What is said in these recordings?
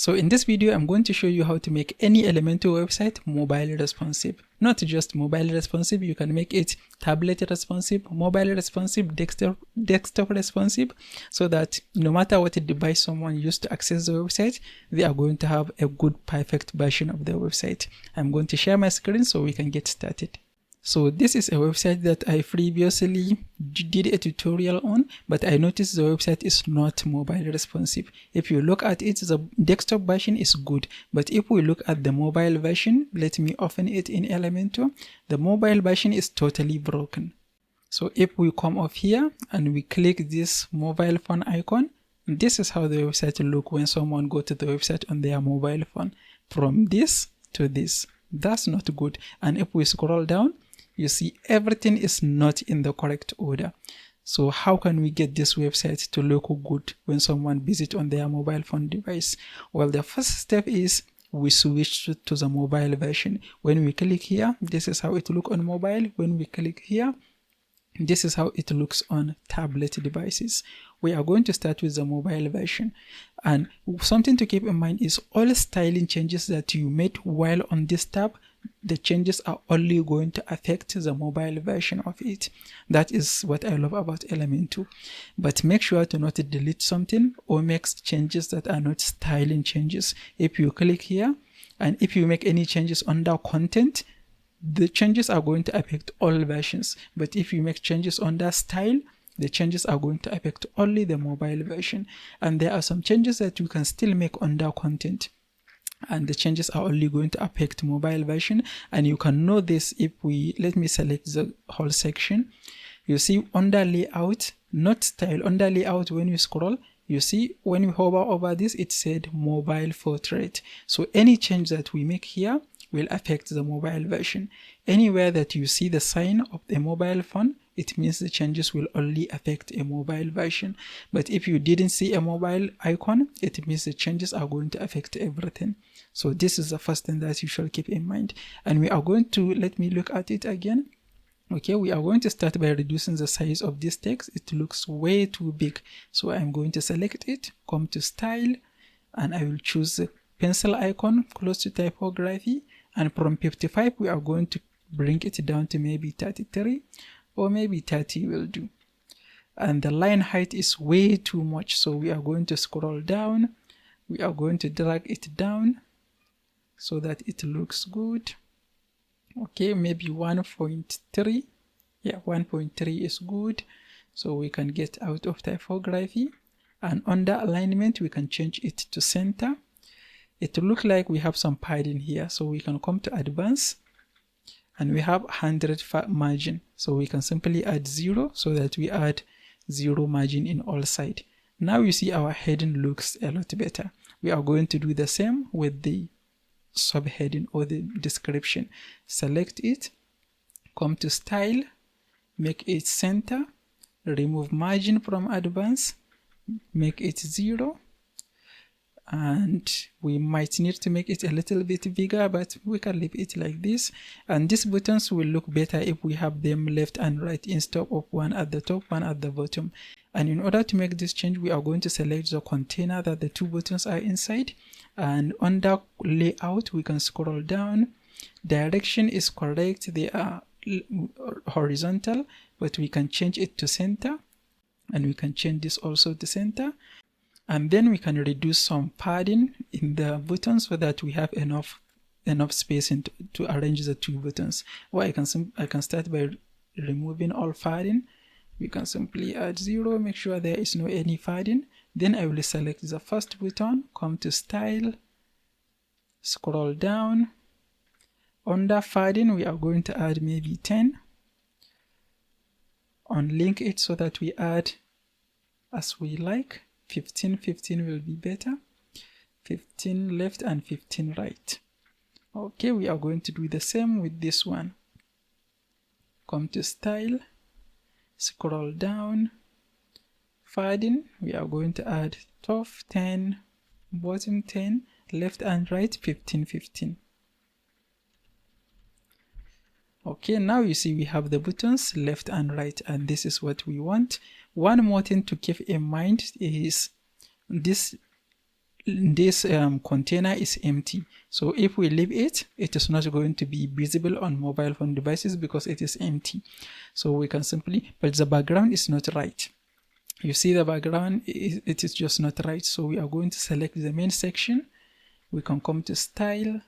So in this video, I'm going to show you how to make any Elementor website mobile responsive. Not just mobile responsive, you can make it tablet responsive, mobile responsive, desktop responsive, so that no matter what device someone used to access the website, they are going to have a good, perfect version of the website. I'm going to share my screen so we can get started. So this is a website that I previously did a tutorial on, but I noticed the website is not mobile responsive. If you look at it, the desktop version is good, but if we look at the mobile version, let me open it in Elementor, the mobile version is totally broken. So if we come up here and we click this mobile phone icon, this is how the website look when someone go to the website on their mobile phone. From this to this, that's not good. And if we scroll down, you see everything is not in the correct order. So how can we get this website to look good when someone visits on their mobile phone device? Well, the first step is we switch to the mobile version. When we click here, this is how it looks on mobile. When we click here, this is how it looks on tablet devices. We are going to start with the mobile version. And something to keep in mind is all styling changes that you made while on this tab, the changes are only going to affect the mobile version of it. That is what I love about Elementor. But make sure to not delete something or make changes that are not styling changes. If you click here, and if you make any changes under content, the changes are going to affect all versions. But if you make changes under style, the changes are going to affect only the mobile version. And there are some changes that you can still make under content, and the changes are only going to affect mobile version. And you can know this if we, let me select the whole section. You see under layout, not style, under layout, when you scroll, you see when we hover over this, it said mobile portrait. So any change that we make here will affect the mobile version. Anywhere that you see the sign of the mobile phone, it means the changes will only affect a mobile version. But if you didn't see a mobile icon, it means the changes are going to affect everything. So this is the first thing that you should keep in mind. And we are going to, let me look at it again. Okay, we are going to start by reducing the size of this text. It looks way too big. So I'm going to select it, come to style, and I will choose the pencil icon close to typography. And from 55, we are going to bring it down to maybe 33 or maybe 30 will do. And the line height is way too much. So we are going to scroll down. We are going to drag it down so that it looks good. Okay, maybe 1.3. Yeah, 1.3 is good. So we can get out of typography. And under alignment, we can change it to center. It looks like we have some padding here, so we can come to advanced, and we have 100 margin, so we can simply add 0 so that we add 0 margin in all sides. Now you see our heading looks a lot better. We are going to do the same with the subheading or the description. Select it, come to style, make it center, remove margin from advanced, make it 0. And we might need to make it a little bit bigger, but we can leave it like this. And these buttons will look better if we have them left and right instead of one at the top, one at the bottom. And in order to make this change, we are going to select the container that the two buttons are inside. And under layout, we can scroll down. Direction is correct. They are horizontal, but we can change it to center. And we can change this also to center. And then we can reduce some padding in the buttons so that we have enough spacing to arrange the two buttons. Or I can start by removing all padding. We can simply add 0, make sure there is no any padding. Then I will select the first button, come to style, scroll down. Under padding, we are going to add maybe 10. Unlink it so that we add as we like. 15 will be better. 15 left and 15 right. Okay, we are going to do the same with this one. Come to style, scroll down, padding, we are going to add top 10, bottom 10, left and right 15. Okay, now you see we have the buttons left and right, and this is what we want. One more thing to keep in mind is this this container is empty. So if we leave it, it is not going to be visible on mobile phone devices because it is empty. So we can simply, but the background is not right. You see the background, it is just not right. So we are going to select the main section. We can come to style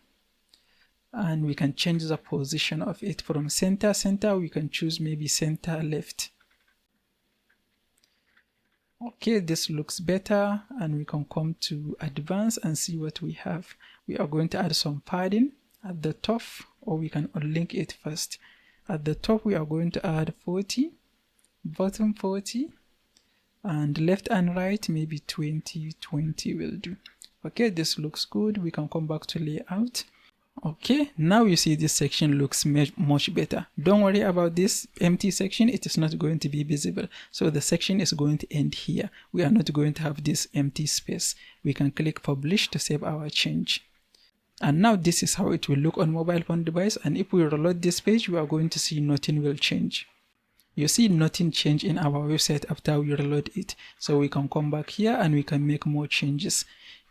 and we can change the position of it from center. We can choose maybe center left. Okay, this looks better, and we can come to advanced and see what we have. We are going to add some padding at the top, or we can unlink it first. At the top, we are going to add 40, bottom 40, and left and right maybe 20 will do. Okay, this looks good. We can come back to layout. Okay, now you see this section looks much better. Don't worry about this empty section, it is not going to be visible. So the section is going to end here. We are not going to have this empty space. We can click publish to save our change. And now this is how it will look on mobile phone device, and if we reload this page, we are going to see nothing will change. You see nothing change in our website after we reload it. So we can come back here and we can make more changes.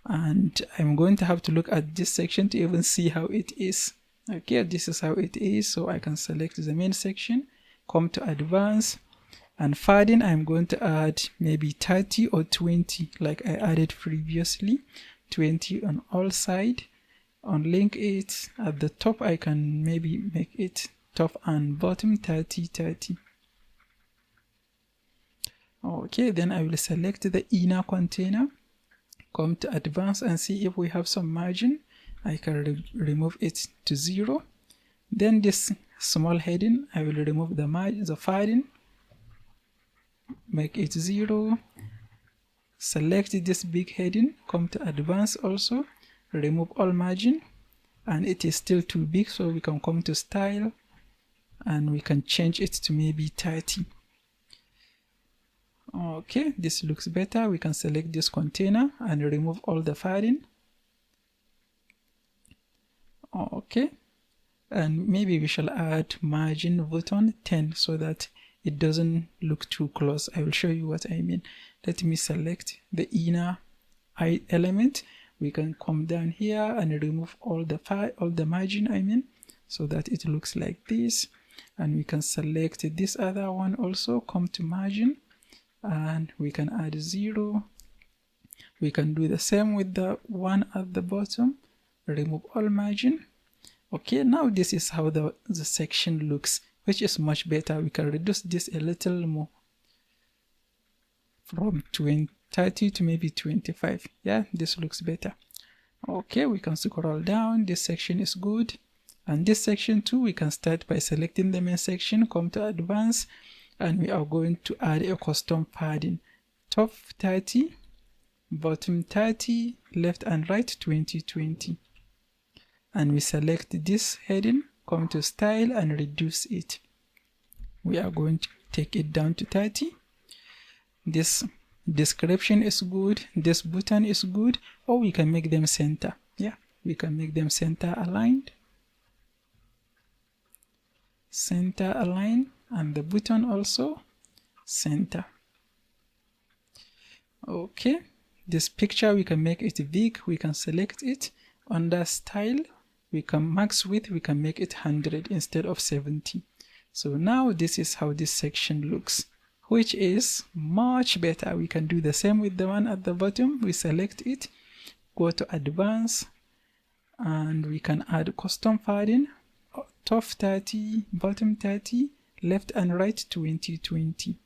And I'm going to have to look at this section to even see how it is. Okay, this is how it is. So I can select the main section, come to advanced, and padding I'm going to add maybe 30 or 20 like I added previously. 20 on all sides. Unlink it. At the top I can maybe make it top and bottom 30. Okay, then I will select the inner container. Come to advanced and see if we have some margin. I can remove it to 0. Then this small heading, I will remove the padding, make it 0. Select this big heading, come to advanced also, remove all margin, and it is still too big, so we can come to style and we can change it to maybe 30. Okay, this looks better. We can select this container and remove all the padding. Okay, and maybe we shall add margin button 10 so that it doesn't look too close. I will show you what I mean. Let me select the inner element. We can come down here and remove all the margin, so that it looks like this. And we can select this other one also, come to margin, and we can add 0. We can do the same with the one at the bottom, remove all margin. Okay, now this is how the section looks, which is much better. We can reduce this a little more from 30 to maybe 25. Yeah, this looks better. Okay, we can scroll down. This section is good, and this section too. We can start by selecting the main section, come to advanced, and we are going to add a custom padding. Top 30, bottom 30, left and right 20. And we select this heading, come to style and reduce it. We are going to take it down to 30. This description is good, this button is good, or we can make them center. Yeah, we can make them center aligned, and the button also center. Okay, this picture we can make it big. We can select it under style. We can max width, we can make it 100 instead of 70. So now this is how this section looks, which is much better. We can do the same with the one at the bottom. We select it, go to advanced, and we can add custom padding, top 30, bottom 30, left and right 20.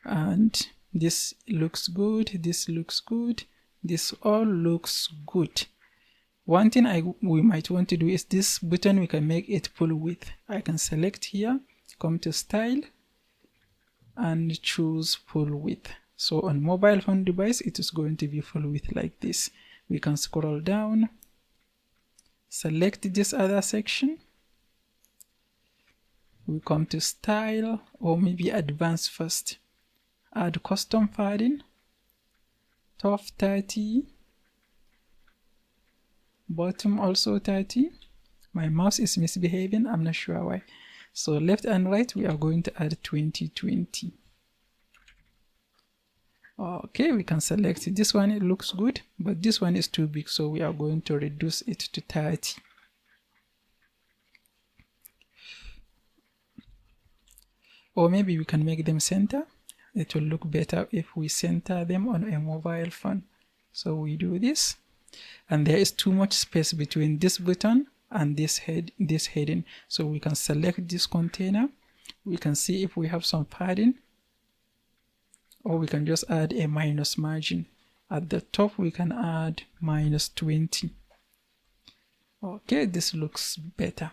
And this looks good, this looks good, this all looks good. One thing we might want to do is this button, we can make it full width. I can select here, come to style, and choose full width. So on mobile phone device, it is going to be full width like this. We can scroll down, select this other section. We come to style, or maybe advanced first. Add custom padding, top 30, bottom also 30. My mouse is misbehaving, I'm not sure why. So left and right, we are going to add 20. Okay, we can select this one. It looks good, but this one is too big, so we are going to reduce it to 30. Or maybe we can make them center. It will look better if we center them on a mobile phone. So we do this, and there is too much space between this button and this heading. So we can select this container. We can see if we have some padding, or we can just add a minus margin. At the top we can add -20. Okay, this looks better.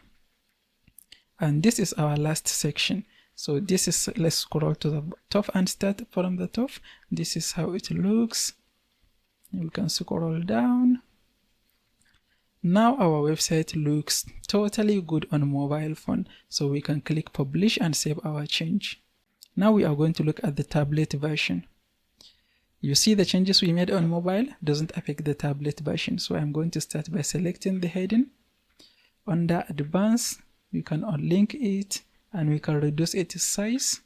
And this is our last section. So this is, let's scroll to the top and start from the top. This is how it looks. We can scroll down. Now our website looks totally good on mobile phone. So we can click publish and save our change. Now we are going to look at the tablet version. You see the changes we made on mobile doesn't affect the tablet version. So I'm going to start by selecting the heading. Under advanced, we can unlink it and we can reduce its size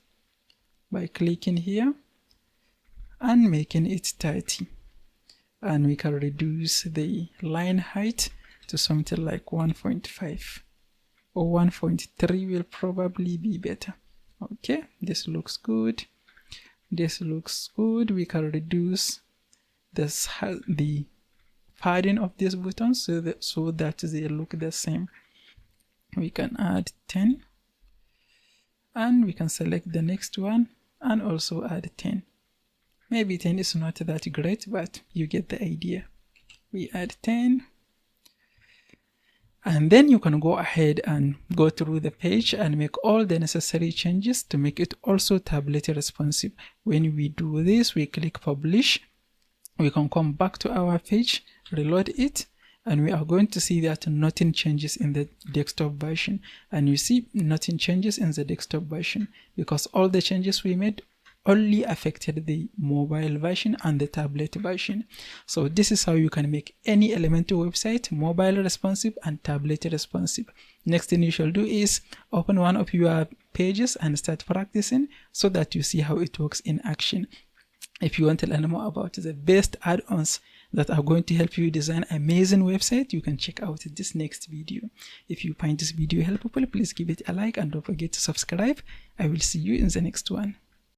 by clicking here and making it 30. And we can reduce the line height to something like 1.5 or 1.3 will probably be better. Okay, this looks good. This looks good. We can reduce the padding of these buttons so that they look the same. We can add 10, and we can select the next one and also add 10. Maybe 10 is not that great, but you get the idea. We add 10. And then you can go ahead and go through the page and make all the necessary changes to make it also tablet responsive. When we do this, we click publish. We can come back to our page, reload it, and we are going to see that nothing changes in the desktop version. And you see nothing changes in the desktop version because all the changes we made only affected the mobile version and the tablet version. So this is how you can make any Elementor website mobile responsive and tablet responsive. Next thing you shall do is open one of your pages and start practicing so that you see how it works in action. If you want to learn more about the best add-ons that are going to help you design amazing website, you can check out this next video. If you find this video helpful, please give it a like and don't forget to subscribe. I will see you in the next one.